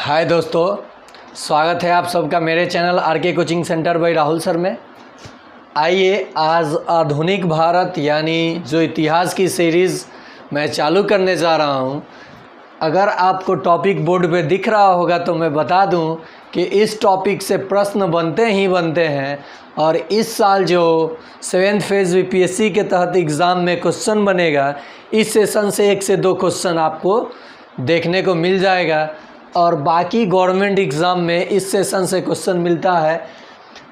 हाय दोस्तों, स्वागत है आप सबका मेरे channel RK coaching centre by Rahul sir में। आइए आज आधुनिक भारत यानी जो इतिहास की सीरीज़ मैं चालू करने जा रहा हूं। अगर आपको टॉपिक बोर्ड पे दिख रहा होगा तो मैं बता दूं कि इस टॉपिक से प्रश्न बनते ही बनते हैं और इस साल जो 7th फेज़ यूपीएससी के तहत एग्ज़ाम में क्वेश्चन बनेगा, इस सेशन से 1 से 2 क्वेश्चन आपको देखने को मिल जाएगा और बाकी गवर्नमेंट एग्ज़ाम में इस सेशन से क्वेश्चन मिलता है।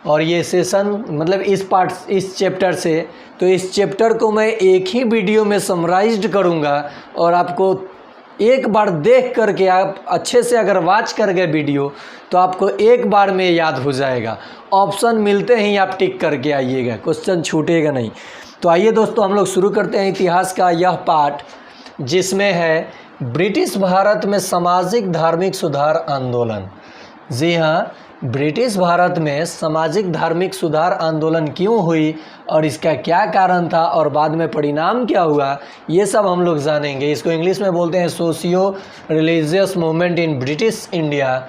और ये सेशन मतलब इस चैप्टर से, तो इस चैप्टर को मैं एक ही वीडियो में समराइज्ड करूँगा और आपको एक बार देख करके आप अच्छे से अगर वॉच कर गए वीडियो तो आपको एक बार में याद हो जाएगा। ऑप्शन मिलते ही आप टिक करके आइएगा, क्वेश्चन छूटेगा नहीं। तो आइए दोस्तों, हम लोग शुरू करते हैं इतिहास का यह पार्ट जिसमें है ब्रिटिश भारत में सामाजिक धार्मिक सुधार आंदोलन। जी हाँ, ब्रिटिश भारत में सामाजिक धार्मिक सुधार आंदोलन क्यों हुई और इसका क्या कारण था और बाद में परिणाम क्या हुआ, ये सब हम लोग जानेंगे। इसको इंग्लिश में बोलते हैं socio religious movement in British India.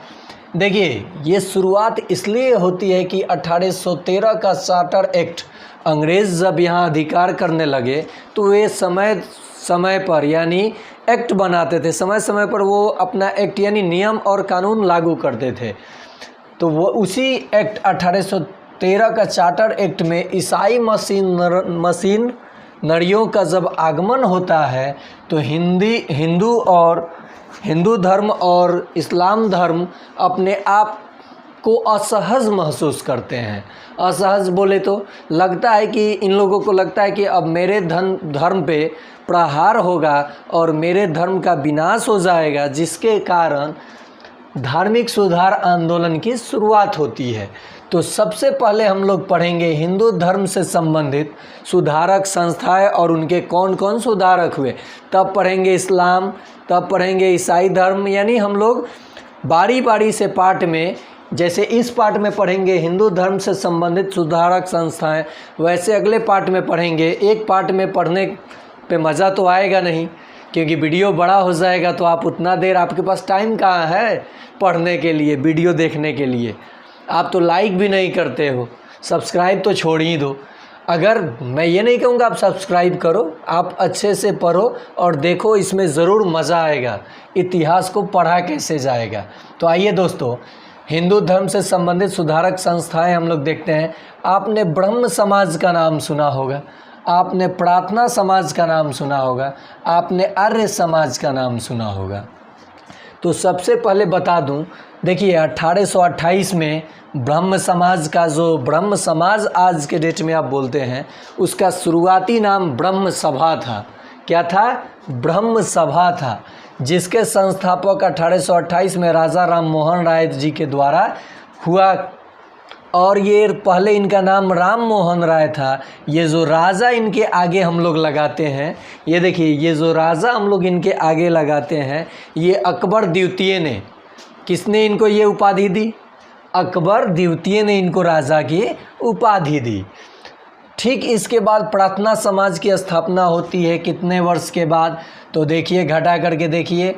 देखिए, ये शुरुआत इसलिए होती है कि 1813 का चार्टर एक्ट, अंग्रेज़ जब यहाँ अधिकार करने लगे तो वे समय पर यानी एक्ट बनाते थे, समय समय पर वो अपना एक्ट यानी नियम और कानून लागू करते थे। तो वो उसी एक्ट 1813 का चार्टर एक्ट में ईसाई मशीनरियों का जब आगमन होता है तो हिंदू धर्म और इस्लाम धर्म अपने आप को असहज महसूस करते हैं। असहज बोले तो लगता है कि इन लोगों को लगता है कि अब मेरे धर्म पे प्रहार होगा और मेरे धर्म का विनाश हो जाएगा, जिसके कारण धार्मिक सुधार आंदोलन की शुरुआत होती है। तो सबसे पहले हम लोग पढ़ेंगे हिंदू धर्म से संबंधित सुधारक संस्थाएं और उनके कौन कौन सुधारक हुए, तब पढ़ेंगे इस्लाम, तब पढ़ेंगे ईसाई धर्म। यानी हम लोग बारी बारी से पार्ट में, जैसे इस पार्ट में पढ़ेंगे हिंदू धर्म से संबंधित सुधारक संस्थाएं, वैसे अगले पार्ट में पढ़ेंगे। एक पार्ट में पढ़ने पे मज़ा तो आएगा नहीं क्योंकि वीडियो बड़ा हो जाएगा, तो आप उतना देर आपके पास टाइम कहाँ है पढ़ने के लिए, वीडियो देखने के लिए। आप तो लाइक भी नहीं करते हो, सब्सक्राइब तो छोड़ ही दो। अगर मैं ये नहीं कहूँगा आप सब्सक्राइब करो, आप अच्छे से पढ़ो और देखो, इसमें ज़रूर मज़ा आएगा। इतिहास को पढ़ा कैसे जाएगा। तो आइए दोस्तों, हिंदू धर्म से संबंधित सुधारक संस्थाएं हम लोग देखते हैं। आपने ब्रह्म समाज का नाम सुना होगा, आपने प्रार्थना समाज का नाम सुना होगा, आपने आर्य समाज का नाम सुना होगा। तो सबसे पहले बता दूं, देखिए 1828 में ब्रह्म समाज का, जो ब्रह्म समाज आज के डेट में आप बोलते हैं, उसका शुरुआती नाम ब्रह्म सभा था। क्या था? ब्रह्म सभा था, जिसके संस्थापक 1828 में राजा राम मोहन राय जी के द्वारा हुआ। और ये पहले इनका नाम राम मोहन राय था। ये जो राजा इनके आगे हम लोग लगाते हैं, ये देखिए, ये जो राजा हम लोग इनके आगे लगाते हैं, ये अकबर द्वितीय ने, किसने इनको ये उपाधि दी? अकबर द्वितीय ने इनको राजा की उपाधि दी। ठीक इसके बाद प्रार्थना समाज की स्थापना होती है। कितने वर्ष के बाद? तो देखिए, घटा करके देखिए,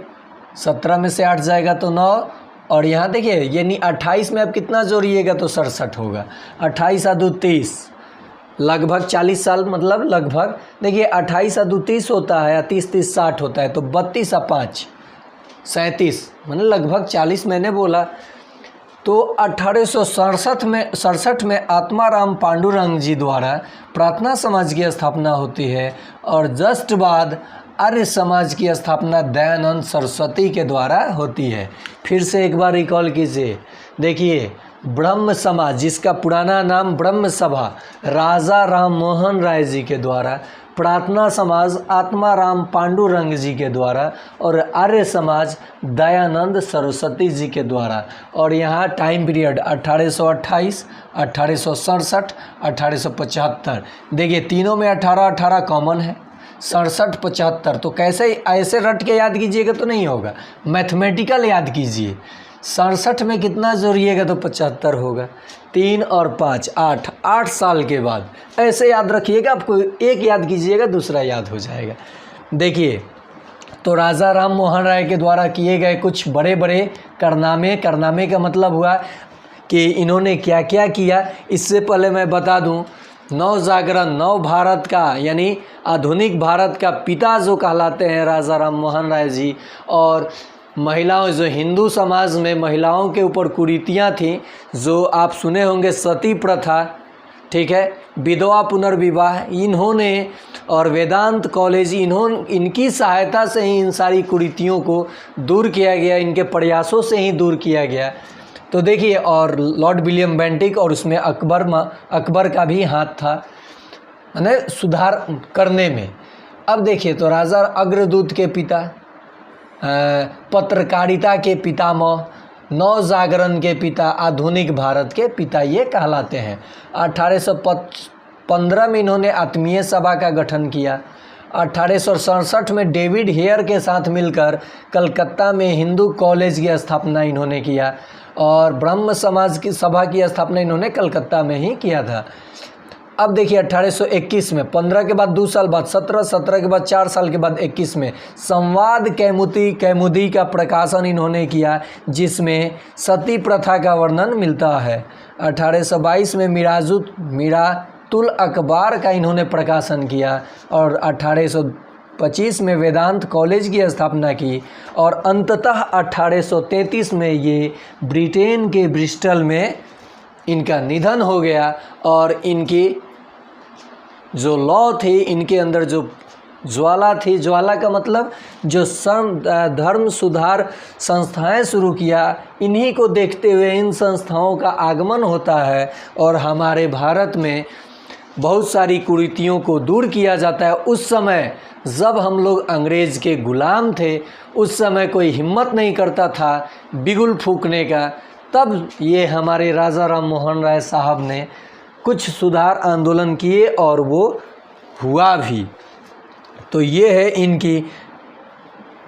17 में से 8 जाएगा तो 9, और यहाँ देखिए यानी 28 में अब कितना जोड़िएगा तो 67 होगा। 28 और 2 30, लगभग 40 साल, मतलब लगभग देखिए 28 और 2 30 होता है, 30 30 60 होता है, तो 32 और 5 37, मतलब लगभग 40 मैंने बोला। तो 1867 में आत्माराम पांडुरंग जी द्वारा प्रार्थना समाज की स्थापना होती है और जस्ट बाद आर्य समाज की स्थापना दयानंद सरस्वती के द्वारा होती है। फिर से एक बार रिकॉल कीजिए, देखिए ब्रह्म समाज, जिसका पुराना नाम ब्रह्म सभा, राजा राम मोहन राय जी के द्वारा, प्रार्थना समाज आत्माराम पांडुरंग जी के द्वारा, और आर्य समाज दयानंद सरस्वती जी के द्वारा। और यहाँ टाइम पीरियड 1828, 1867, 1875। देखिए तीनों में 18 कॉमन है, 67 75। तो कैसे ऐसे रट के याद कीजिएगा तो नहीं होगा, मैथमेटिकल याद कीजिए। 67 में कितना जोड़िएगा तो 75 होगा। 3 और 5 8, 8 साल के बाद ऐसे याद रखिएगा। आपको एक याद कीजिएगा, दूसरा याद हो जाएगा। देखिए तो राजा राम मोहन राय के द्वारा किए गए कुछ बड़े बड़े कारनामे का मतलब हुआ कि इन्होंने क्या क्या किया। इससे पहले मैं बता दूं, नव जागरण, नव भारत का यानी आधुनिक भारत का पिता जो कहलाते हैं राजा राम मोहन राय जी। और महिलाओं, जो हिंदू समाज में महिलाओं के ऊपर कुरीतियाँ थीं, जो आप सुने होंगे सती प्रथा, ठीक है, विधवा पुनर्विवाह, इन्होंने और वेदांत कॉलेज, इनकी सहायता से ही इन सारी कुरीतियों को दूर किया गया, इनके प्रयासों से ही दूर किया गया। तो देखिए, और लॉर्ड विलियम बेंटिक और उसमें अकबर का भी हाथ था यानी सुधार करने में। अब देखिए, तो राजा अग्रदूत के पिता, पत्रकारिता के पितामह, नव जागरण के पिता, आधुनिक भारत के पिता ये कहलाते हैं। 1815 में इन्होंने आत्मीय सभा का गठन किया। 1867 में डेविड हेयर के साथ मिलकर कलकत्ता में हिंदू कॉलेज की स्थापना इन्होंने किया और ब्रह्म समाज की सभा की स्थापना इन्होंने कलकत्ता में ही किया था। अब देखिए, 1821 में, 15 के बाद 2 साल बाद 17, 17 के बाद 4 साल के बाद 21 में संवाद कैमुदी का प्रकाशन इन्होंने किया, जिसमें सती प्रथा का वर्णन मिलता है। 1822 में मीरातुल अखबार का इन्होंने प्रकाशन किया और 1825 में वेदांत कॉलेज की स्थापना की और अंततः 1833 में ये ब्रिटेन के ब्रिस्टल में इनका निधन हो गया। और इनकी जो लॉ थी, इनके अंदर जो ज्वाला थी, ज्वाला का मतलब जो धर्म सुधार संस्थाएं शुरू किया, इन्हीं को देखते हुए इन संस्थाओं का आगमन होता है और हमारे भारत में बहुत सारी कुरीतियों को दूर किया जाता है। उस समय जब हम लोग अंग्रेज़ के गुलाम थे, उस समय कोई हिम्मत नहीं करता था बिगुल फूंकने का, तब ये हमारे राजा राम मोहन राय साहब ने कुछ सुधार आंदोलन किए और वो हुआ भी। तो ये है इनकी,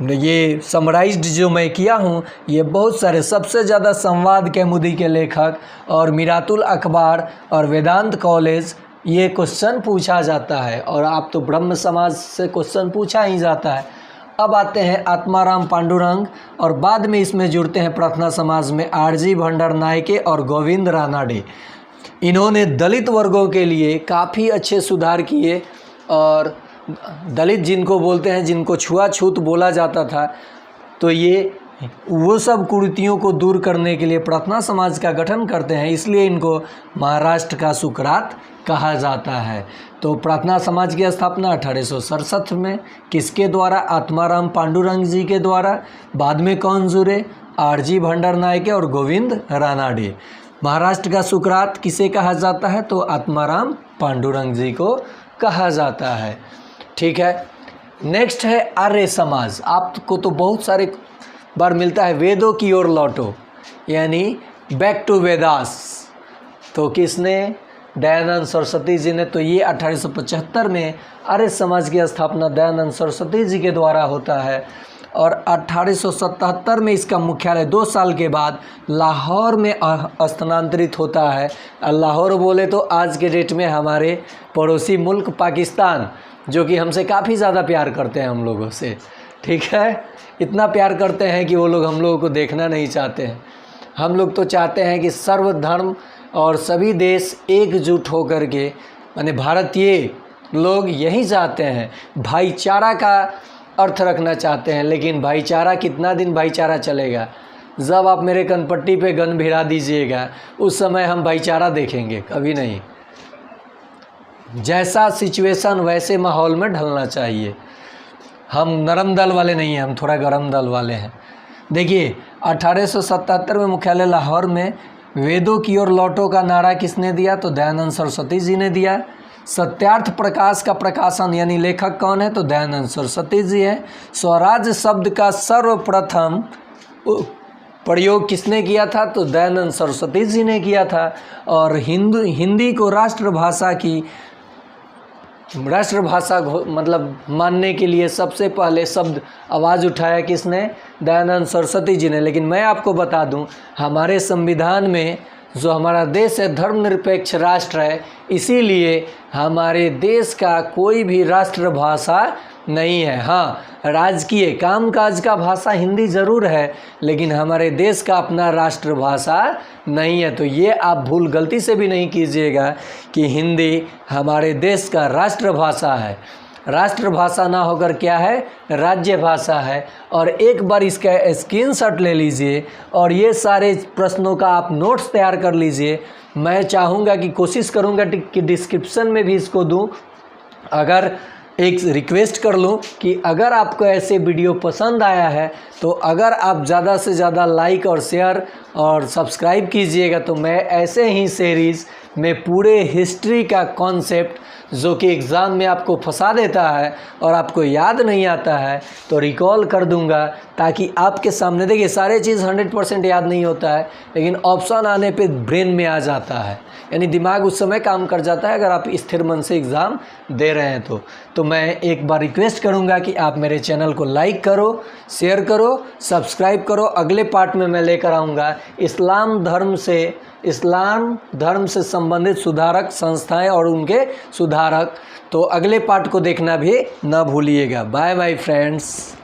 ये समराइज्ड जो मैं किया हूँ, ये बहुत सारे, सबसे ज़्यादा संवाद कैमुदी के लेखक और मीरातुल अखबार और वेदांत कॉलेज, ये क्वेश्चन पूछा जाता है और आप तो ब्रह्म समाज से क्वेश्चन पूछा ही जाता है। अब आते हैं आत्माराम पांडुरंग और बाद में इसमें जुड़ते हैं प्रार्थना समाज में आरजी भंडार नायके और गोविंद रानाडे। इन्होंने दलित वर्गों के लिए काफ़ी अच्छे सुधार किए और दलित जिनको बोलते हैं, जिनको छुआछूत बोला जाता था, तो ये वो सब कुरीतियों को दूर करने के लिए प्रार्थना समाज का गठन करते हैं, इसलिए इनको महाराष्ट्र का सुकरात कहा जाता है। तो प्रार्थना समाज की स्थापना 1867 में किसके द्वारा? आत्माराम पांडुरंग जी के द्वारा। बाद में कौन जुड़े? आरजी भंडार नायके और गोविंद रानाडे। महाराष्ट्र का सुकरात किसे कहा जाता है? तो आत्माराम पांडुरंग जी को कहा जाता है। ठीक है, नेक्स्ट है आर्य समाज। आपको तो बहुत सारे बार मिलता है वेदों की ओर लौटो, यानी बैक टू वेदास। तो किसने? दयानंद सरस्वती जी ने। तो ये 1875 में आर्य समाज की स्थापना दयानंद सरस्वती जी के द्वारा होता है और 1877 में इसका मुख्यालय 2 साल के बाद लाहौर में स्थानांतरित होता है। लाहौर बोले तो आज के डेट में हमारे पड़ोसी मुल्क पाकिस्तान, जो कि हमसे काफ़ी ज़्यादा प्यार करते हैं हम लोगों से। ठीक है, इतना प्यार करते हैं कि वो लोग हम लोगों को देखना नहीं चाहते हैं। हम लोग तो चाहते हैं कि सर्वधर्म और सभी देश एकजुट होकर के, माने भारतीय लोग यही चाहते हैं, भाईचारा का अर्थ रखना चाहते हैं। लेकिन भाईचारा कितना दिन भाईचारा चलेगा? जब आप मेरे कनपट्टी पे गन भिड़ा दीजिएगा, उस समय हम भाईचारा देखेंगे, कभी नहीं। जैसा सिचुएशन वैसे माहौल में ढलना चाहिए। हम नरम दल वाले नहीं हैं, हम थोड़ा गरम दल वाले हैं। देखिए, 1877 में मुख्यालय लाहौर में वेदों की ओर लौटो का नारा किसने दिया? तो दयानंद सरस्वती जी ने दिया। सत्यार्थ प्रकाश का प्रकाशन, यानी लेखक कौन है? तो दयानंद सरस्वती जी है। स्वराज शब्द का सर्वप्रथम प्रयोग किसने किया था? तो दयानंद सरस्वती जी ने किया था। और हिंदी को राष्ट्रभाषा मतलब मानने के लिए सबसे पहले शब्द आवाज़ उठाया किसने? दयानंद सरस्वती जी ने। लेकिन मैं आपको बता दूं, हमारे संविधान में जो हमारा देश है धर्मनिरपेक्ष राष्ट्र है, इसीलिए हमारे देश का कोई भी राष्ट्रभाषा नहीं है। हाँ, राजकीय कामकाज का भाषा हिंदी ज़रूर है, लेकिन हमारे देश का अपना राष्ट्रभाषा नहीं है। तो ये आप भूल गलती से भी नहीं कीजिएगा कि हिंदी हमारे देश का राष्ट्रभाषा है। राष्ट्रभाषा ना होकर क्या है, राज्य भाषा है। और एक बार इसका स्क्रीनशॉट ले लीजिए और ये सारे प्रश्नों का आप नोट्स तैयार कर लीजिए। मैं चाहूँगा कि कोशिश करूँगा कि डिस्क्रिप्शन में भी इसको दूँ। अगर एक रिक्वेस्ट कर लूँ कि अगर आपको ऐसे वीडियो पसंद आया है तो अगर आप ज़्यादा से ज़्यादा लाइक और शेयर और सब्सक्राइब कीजिएगा, तो मैं ऐसे ही सीरीज़ में पूरे हिस्ट्री का कॉन्सेप्ट जो कि एग्ज़ाम में आपको फंसा देता है और आपको याद नहीं आता है तो रिकॉल कर दूंगा, ताकि आपके सामने देखिए सारे चीज़ 100% याद नहीं होता है, लेकिन ऑप्शन आने पे ब्रेन में आ जाता है, यानी दिमाग उस समय काम कर जाता है अगर आप स्थिर मन से एग्ज़ाम दे रहे हैं तो मैं एक बार रिक्वेस्ट करूंगा कि आप मेरे चैनल को लाइक करो, शेयर करो, सब्सक्राइब करो। अगले पार्ट में मैं लेकर आऊँगा इस्लाम धर्म से संबंधित सुधारक संस्थाएं और उनके सुधारक। तो अगले पार्ट को देखना भी ना भूलिएगा। Bye bye friends.